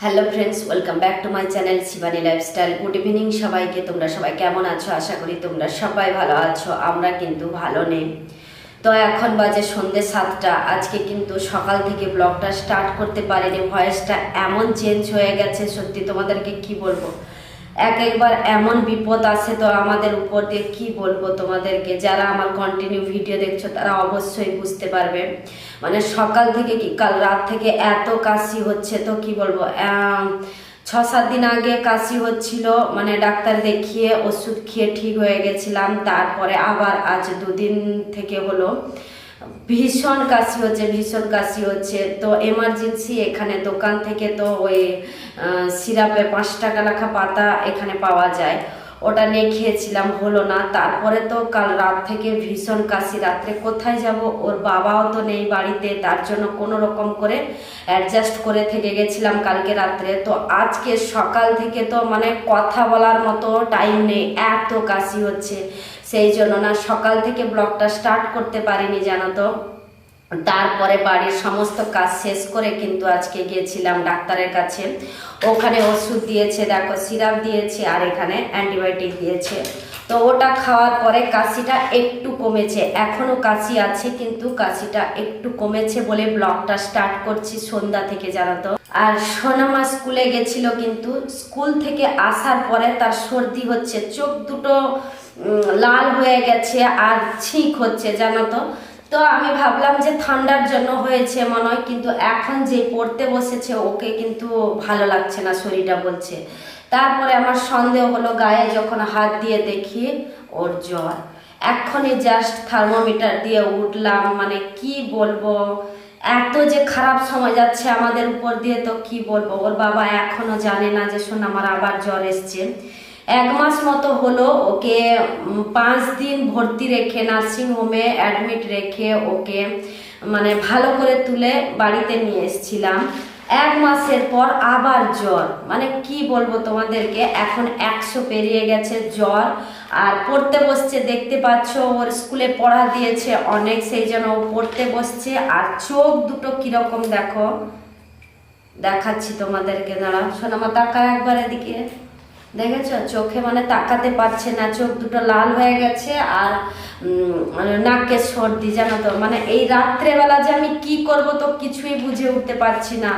Hello friends, welcome back to my channel Shivani lifestyle. Good evening সবাইকে। তোমরা সবাই কেমন আছো? আশা করি তোমরা সবাই ভালো আছো। আমরা কিন্তু ভালো নেই। তো এখন বাজে সন্ধ্যে 7টা। আজকে কিন্তু সকাল থেকে ব্লগটা স্টার্ট করতে পারিনি। ভয়েসটা এমন চেঞ্জ হয়ে গেছে, সত্যি তোমাদেরকে কি বলবো। একবার এমন বিপদ আসে তো আমাদের উপর দিয়ে, কি বলবো তোমাদেরকে। যারা আমার কন্টিনিউ ভিডিও দেখছো তারা অবশ্যই বুঝতে পারবে। মানে সকাল থেকে কি কাল রাত থেকে এত কাশি হচ্ছে, তো কি বলবো। 6-7 দিন আগে কাশি হচ্ছিল, মানে ডাক্তার দেখিয়ে ওষুধ খেয়ে ঠিক হয়ে গেছিলাম। তারপরে আবার আজ 2 দিন থেকে হলো ভীষণ কাশি হচ্ছে, ভীষণ কাশি হচ্ছে। তো এমার্জেন্সি এখানে দোকান থেকে তো ওই সিরাপে 5 টাকা লেখা পাতা এখানে পাওয়া যায়, ওটা নিয়ে খেয়েছিলাম, হলো না। তারপরে তো কাল রাত থেকে ভীষণ কাশি। রাত্রে কোথায় যাব, ওর বাবাও তো নেই বাড়িতে, তার জন্য কোনো রকম করে অ্যাডজাস্ট করে থেকে গেছিলাম কালকে রাত্রে। তো আজকে সকাল থেকে তো মানে কথা বলার মতো টাইম নেই, এত কাশি হচ্ছে। সেই জন্য না সকাল থেকে ব্লগটা স্টার্ট করতে পারিনি, জানো তো। তারপরে বাড়ির সমস্ত কাজ শেষ করে কিন্তু আজকে গিয়েছিলাম ডাক্তারের কাছে। ওখানে ওষুধ দিয়েছে, দেখো সিরাপ দিয়েছে আর এখানে অ্যান্টিবায়োটিক দিয়েছে। তো ওটা খাওয়ার পরে কাশিটা একটু কমেছে, এখনও কাশি আছে কিন্তু কাশিটা একটু কমেছে বলে ব্লগটা স্টার্ট করছি সন্ধ্যা থেকে, জানো তো। আর সোনামা স্কুলে গেছিল, কিন্তু স্কুল থেকে আসার পরে তার সর্দি হচ্ছে, চোখ দুটো লাল হয়ে গেছে আর ছিক হচ্ছে, জানো তো। তো আমি ভাবলাম যে ঠান্ডার জন্য হয়েছে মনে হয়, কিন্তু এখন যে পড়তে বসেছে ওকে কিন্তু ভালো লাগছে না, শরীরটা বলছে। তারপরে আমার সন্দেহ হলো, গায়ে যখন হাত দিয়ে দেখি ওর জ্বর। এখনই জাস্ট থার্মোমিটার দিয়ে উঠলাম, মানে কি বলবো, এত যে খারাপ সময় যাচ্ছে আমাদের উপর দিয়ে, তো কি বলবো। ওর বাবা এখনো জানে না যে শোন আমার আবার জ্বর এসছে। 1 মাস মতো হলো ওকে 5 দিন ভর্তি রেখে নার্সিং হোমে অ্যাডমিট রেখে ওকে মানে ভালো করে তুলে বাড়িতে নিয়ে এসেছিলাম। 1 মাসের পর আবার জ্বর, মানে কি বলবো তোমাদেরকে। এখন 100 পেরিয়ে গেছে জ্বর। আর পড়তে বসছে, দেখতে পাচ্ছ ওর স্কুলে পড়া দিয়েছে অনেক, সেই জন্য ও পড়তে বসছে। আর চোখ দুটো কিরকম দেখো, দেখাচ্ছি তোমাদেরকে, দাঁড়া সোনামা তাকায় একবার এদিকে, দেখেছ চোখে মানে তাকাতে পারছে না, চোখ দুটো লাল হয়ে গেছে। আর মানে নাকের সর্দি, জানো তো। মানে এই রাত্রেবেলা যে আমি কি করব তো কিছুই বুঝে উঠতে পারছি না।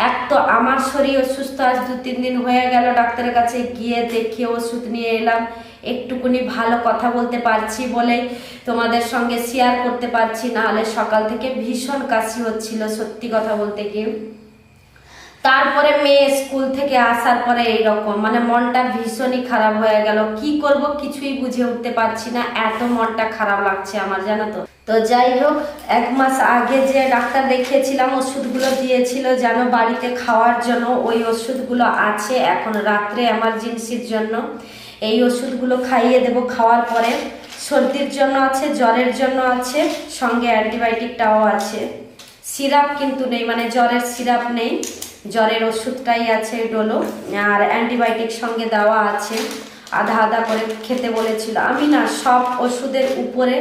এক তো আমার শরীর অসুস্থ, আজ 2-3 দিন হয়ে গেল ডাক্তারের কাছে গিয়ে দেখিয়ে ওষুধ নিয়ে এলাম। একটুকুনি ভালো কথা বলতে পারছি বলে তোমাদের সঙ্গে শেয়ার করতে পারছি, না হলে সকাল থেকে ভীষণ কাশি হচ্ছিল, সত্যি কথা বলতে কি। তারপরে মেয়ে স্কুল থেকে আসার পরে এইরকম, মানে মনটা ভীষণই খারাপ হয়ে গেল। কি করব কিছুই বুঝে উঠতে পারছি না, এত মনটা খারাপ লাগছে আমার, জানো তো। তো যাই হোক, 1 মাস আগে যে ডাক্তার দেখিয়েছিলাম ওষুধগুলো দিয়েছিল জানো বাড়িতে খাওয়ার জন্য, ওই ওষুধগুলো আছে এখন রাত্রে এমার্জেন্সির জন্য। এই ওষুধগুলো খাইয়ে দেব, খাওয়ার পরে সর্দির জন্য আছে, জ্বরের জন্য আছে, সঙ্গে অ্যান্টিবায়োটিকটাও আছে। সিরাপ কিন্তু নেই, মানে জ্বরের সিরাপ নেই, জ্বরের ওষুধটাই আছে ডোলো। আর অ্যান্টিবায়োটিক সঙ্গে দেওয়া আছে, আধা আধা করে খেতে বলেছিল। আমি না সব ওষুধের উপরে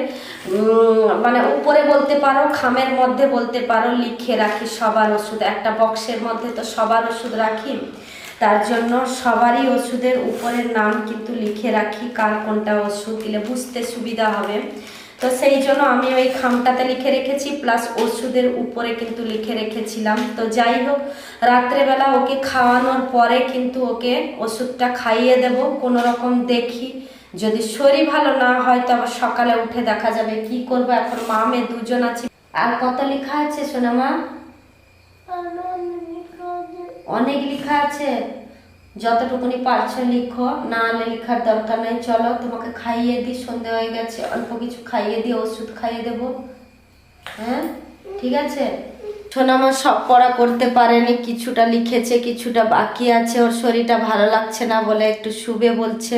মানে উপরে বলতে পারো, খামের মধ্যে বলতে পারো লিখে রাখি সবার ওষুধ, একটা বক্সের মধ্যে তো সবার ওষুধ রাখি। তার জন্য সবারই ওষুধের উপরের নাম কিন্তু লিখে রাখি, কার কোনটা ওষুধ দিলে বুঝতে সুবিধা হবে। তো সেই জন্য আমি ওই খামটাতে লিখে রেখেছি, প্লাস ওষুধের উপরে কিন্তু লিখে রেখেছিলাম। তো যাই হোক, রাত্রেবেলা ওকে খাওয়ানোর পরে কিন্তু ওকে ওষুধটা খাইয়ে দেব কোনো রকম, দেখি যদি শরীর ভালো না হয় তো আবার সকালে উঠে দেখা যাবে কি করব। এখন মা মেয়ে দুজন আছি। আর কত লেখা আছে সোনামা? অনেক লেখা আছে, যতটুকুনি পারছো লিখো, না হলে লেখার দরকার নেই। চলো তোমাকে খাইয়ে দিই, সন্ধে হয়ে গেছে, অল্প কিছু খাইয়ে দিয়ে ওষুধ খাইয়ে দেবো। হ্যাঁ ঠিক আছে। সোনামা সব পড়া করতে পারেনি, কিছুটা লিখেছে, কিছুটা বাকি আছে। ওর শরীরটা ভালো লাগছে না বলে একটু শুবে বলছে।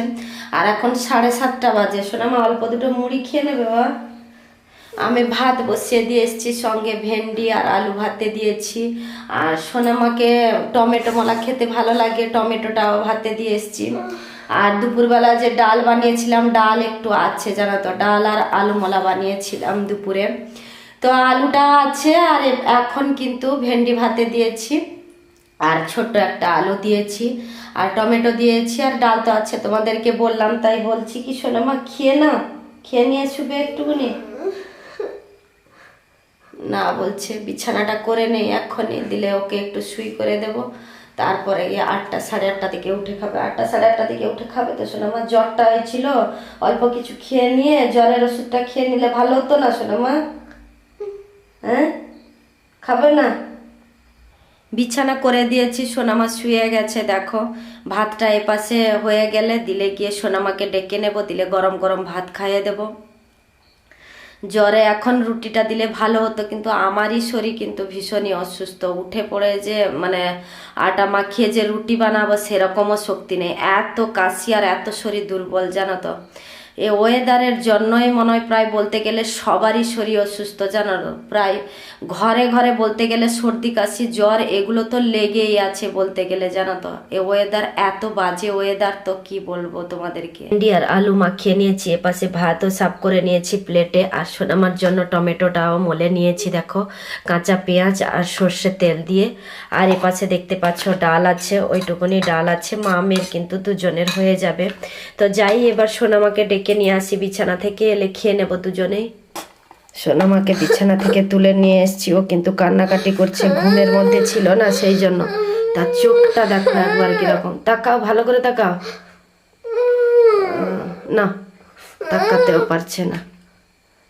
আর এখন 7:30 বাজে। সোনামা অল্প দুটো মুড়ি খেয়ে নেবে বাবা। আমি ভাত বসিয়ে দিয়ে এসেছি, সঙ্গে ভেন্ডি আর আলু ভাতে দিয়েছি। আর সোনামাকে টমেটো মলা খেতে ভালো লাগে, টমেটোটাও ভাতে দিয়ে এসেছি। আর দুপুরবেলা যে ডাল বানিয়েছিলাম, ডাল একটু আছে জানো তো, ডাল আর আলু মলা বানিয়েছিলাম দুপুরে। তো আলুটা আছে, আর এখন কিন্তু ভেন্ডি ভাতে দিয়েছি। আর ছোট্ট একটা আলু দিয়েছি, আর টমেটো দিয়েছি, আর ডাল তো আছে, তোমাদেরকে বললাম তাই বলছি। কি শোনো মা, খেয়ে না, খেয়ে নিয়ে শুবে একটুখানি। না বলছে বিছানাটা করে নেই এক্ষুনি, দিলে ওকে একটু শুই করে দেব, তারপরে গিয়ে 8টা সাড়ে 8টা দিকে উঠে খাবে। 8টা সাড়ে 8টা দিকে উঠে খাবে। তো শোনো মা, জ্বরটা হয়েছিল, অল্প কিছু খেয়ে নিয়ে জ্বরের ওষুধটা খেয়ে নিলে ভালো হতো না শোনো মা? হ্যাঁ, খাবে না? বিছানা করে দিয়েছি, সোনামা শুয়ে গেছে। দেখো ভাতটা এপাশে হয়ে গেলে দিলে গিয়ে সোনামাকে ডেকে নেব, দিলে গরম গরম ভাত খাইয়ে দেব। জ্বরে এখন রুটিটা দিলে ভালো হতো, কিন্তু আমারই শরীর কিন্তু ভীষণই অসুস্থ। উঠে পড়ে যে মানে আটা মাখিয়ে যে রুটি বানাবো সেরকমও শক্তি নেই, এত কাশি আর এত শরীর দুর্বল জানো তো। এ ওয়েদারের জন্যই মনে হয় প্রায় বলতে গেলে সবারই শরীর অসুস্থ জানো তো। প্রায় ঘরে ঘরে বলতে গেলে সর্দি কাশি জ্বর এগুলো তো লেগেই আছে বলতে গেলে জানো তো। এ ওয়েদার এত বাজে ওয়েদার, তো কি বলবো তোমাদেরকে। ইন্ডিয়ার আলু মাখিয়ে নিয়েছি, এপাশে ভাতও সাফ করে নিয়েছি প্লেটে, আর সোনামার জন্য টমেটোটাও মলে নিয়েছি দেখো, কাঁচা পেঁয়াজ আর সর্ষে তেল দিয়ে। আর এপাশে দেখতে পাচ্ছ ডাল আছে, ওইটুকুনি ডাল আছে, মা মেয়ের কিন্তু দুজনের হয়ে যাবে। তো যাই এবার সোনামাকে ডেকে নিয়ে আসি বিছানা থেকে, এলে খেয়ে নেবো দুজনেই। সোনামাকে বিছানা থেকে তুলে নিয়ে এসছি, ও কিন্তু কান্নাকাটি করছে, ঘুমের মধ্যে ছিল না সেই জন্য। তার চোখটা দেখো একবার কিরকম, তাকাও ভালো করে তাকাও। না, তাকাতেও পারছে না।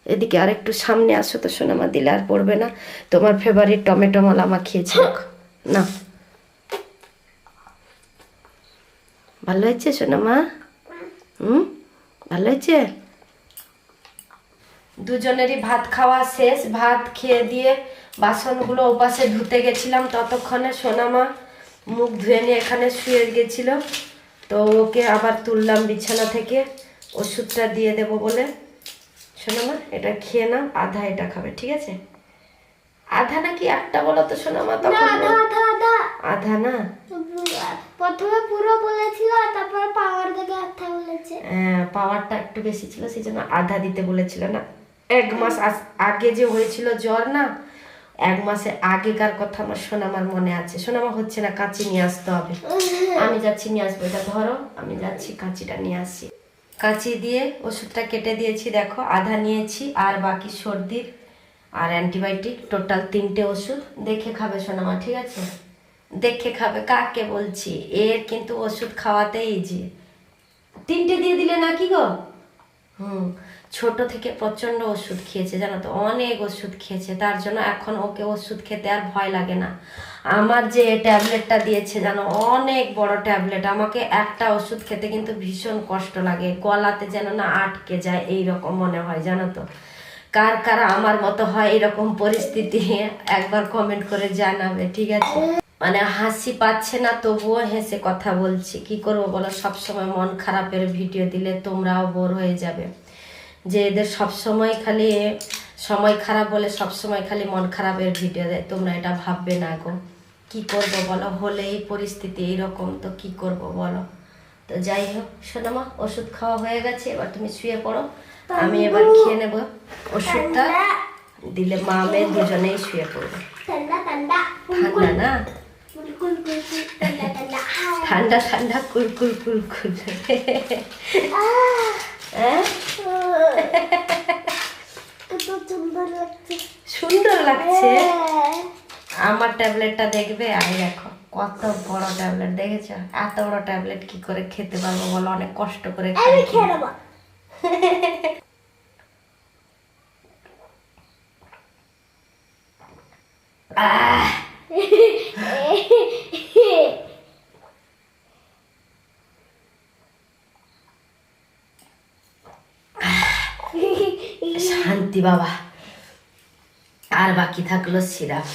এদিকে আর একটু সামনে আসো তো সোনামা, দিলে আর পড়বে না। তোমার ফেভারিট টমেটো মালা মাখিয়েছি না, ভালো হয়েছে সোনামা? ভালো হয়েছে। দুজনেরই ভাত খাওয়া শেষ, ভাত খেয়ে দিয়ে বাসনগুলো ওপাশে ধুতে গেছিলাম, ততক্ষণে সোনামা মুখ ধুয়ে নিয়ে এখানে শুয়ে গেছিল। তো ওকে আবার তুললাম বিছানা থেকে, ওষুধটা দিয়ে দেব বলে। সোনামা এটা খেয়ে নাও, আধা এটা খাবে, ঠিক আছে? আধা নাকি একটা বলো তো সোনামা? তখন আধা না, প্রথমে পুরো বলেছিল, তারপর পাওয়ার থেকে আধা বলেছে। হ্যাঁ, পাওয়ারটা একটু বেশি ছিল সেই জন্য আধা দিতে বলেছিল না। 1 মাস আগে যে হয়েছিল জ্বর না, 1 মাসে আগেকার কথা আমার সোনামার মনে আছে। সোনামা হচ্ছে না, কাঁচি নিয়ে আসতে হবে। আমি যাচ্ছি নিয়ে আসবো, এটা ধরো, আমি যাচ্ছি কাঁচিটা নিয়ে আসি। কাঁচি দিয়ে ওষুধটা কেটে দিয়েছি দেখো, আধা নিয়েছি, আর বাকি সর্দির আর অ্যান্টিবায়োটিক, টোটাল 3টে ওষুধ। দেখে খাবে সোনামা, ঠিক আছে? দেখে খাবে, কাকে বলছি, এর কিন্তু ওষুধ খাওয়াতেই ইজি। 3টে দিয়ে দিলে নাকি গো? ছোট থেকে প্রচন্ড ওষুধ খেয়েছে জানো তো, অনেক ওষুধ খেয়েছে, তার জন্য এখন ওকে ওষুধ খেতে আর ভয় লাগে না। আমার যে ট্যাবলেটটা দিয়েছে জানো, অনেক বড় ট্যাবলেট, আমাকে একটা ওষুধ খেতে কিন্তু ভীষণ কষ্ট লাগে, গলাতে যেন না আটকে যায় এই রকম মনে হয় জানো তো। কার কার আমার মতো হয় এরকম পরিস্থিতি, একবার কমেন্ট করে জানাবে, ঠিক আছে? মানে হাসি পাচ্ছে না, তবুও হেসে কথা বলছি, কি করবো বলো? সবসময় মন খারাপের ভিডিও দিলে তোমরাও বোর হয়ে যাবে, যে এদের সবসময় খালি সময় খারাপ বলে সবসময় খালি মন খারাপের ভিডিও দেয়, তোমরা এটা ভাববে না গো। কি করবো বলো, হলে এই পরিস্থিতি এইরকম, তো কি করবো বলো? তো যাই হোক সোনামা, ওষুধ খাওয়া হয়ে গেছে, এবার তুমি শুয়ে পড়ো, আমি এবার খেয়ে নেবো ওষুধটা, দিলে মা মেয়ে দুজনেই শুয়ে পড়বে। ঠান্ডা না, ঠান্ডা ঠান্ডা কুলকুল কুলকুল। সুন্দর লাগছে। আমার ট্যাবলেটটা দেখবে, আর দেখো কত বড় ট্যাবলেট, দেখেছো? এত বড় ট্যাবলেট কি করে খেতে পারবো বলো? অনেক কষ্ট করে খেয়ে নেবো। শান্তি বাবা। আর বাকি থাকলো সিরাপ,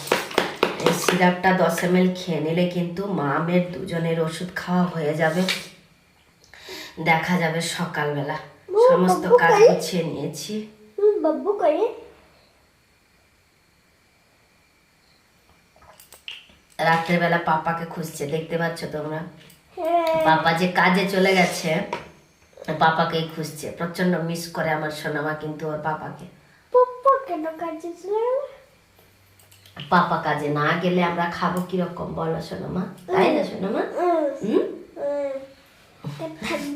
এই সিরাপটা 10 ml খেয়ে নিলে কিন্তু মা মেয়ের দুজনের ওষুধ খাওয়া হয়ে যাবে। দেখা যাবে সকালবেলা। সমস্ত কাজ গুছিয়ে নিয়েছি। বাবু করে রাত্রের বেলা পাপাকে খুঁজছে, দেখতে পাচ্ছ তোমরা? পাপা যে কাজে চলে গেছে, পাপাকেই খুঁজছে, প্রচন্ড মিস করে আমার সোনামা কিন্তু ওর পাপাকে। পাপা কেন কাজে চলে গেল? পাপা কাজে না গেলে আমরা খাবো কিরকম বলো শোনো মা, তাই না শোনো মা?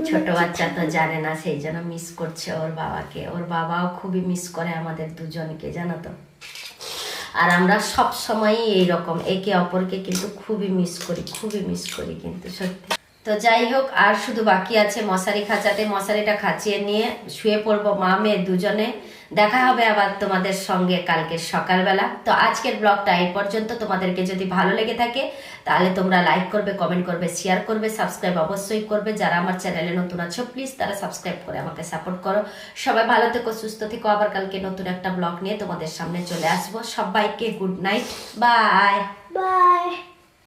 ছোট বাচ্চা তো জানে না, সেই জন্য মিস করছে ওর বাবাকে। ওর বাবাও খুবই মিস করে আমাদের দুজনকে, জানো তো। আর আমরা সব সময়ই এইরকম একে অপরকে কিন্তু খুবই মিস করি কিন্তু সত্যি। তো যাই হোক, আর শুধু বাকি আছে মশারি খাঁচাতে, মশারিটা খাঁচিয়ে নিয়ে শুয়ে পড়বো মা মেয়ে দুজনে। দেখা হবে আবার তোমাদের সঙ্গে কালকে সকালবেলা। তো আজকের ব্লগটা এই পর্যন্ত। তোমাদেরকে যদি ভালো লেগে থাকে তাহলে তোমরা লাইক করবে, কমেন্ট করবে, শেয়ার করবে, সাবস্ক্রাইব অবশ্যই করবে। যারা আমার চ্যানেলে নতুন আছো প্লিজ তারা সাবস্ক্রাইব করে আমাকে সাপোর্ট করো। সবাই ভালো থেকো, সুস্থ থেকো। আবার কালকে নতুন একটা ব্লগ নিয়ে তোমাদের সামনে চলে আসবো। সবাইকে গুড নাইট, বাই। বাই।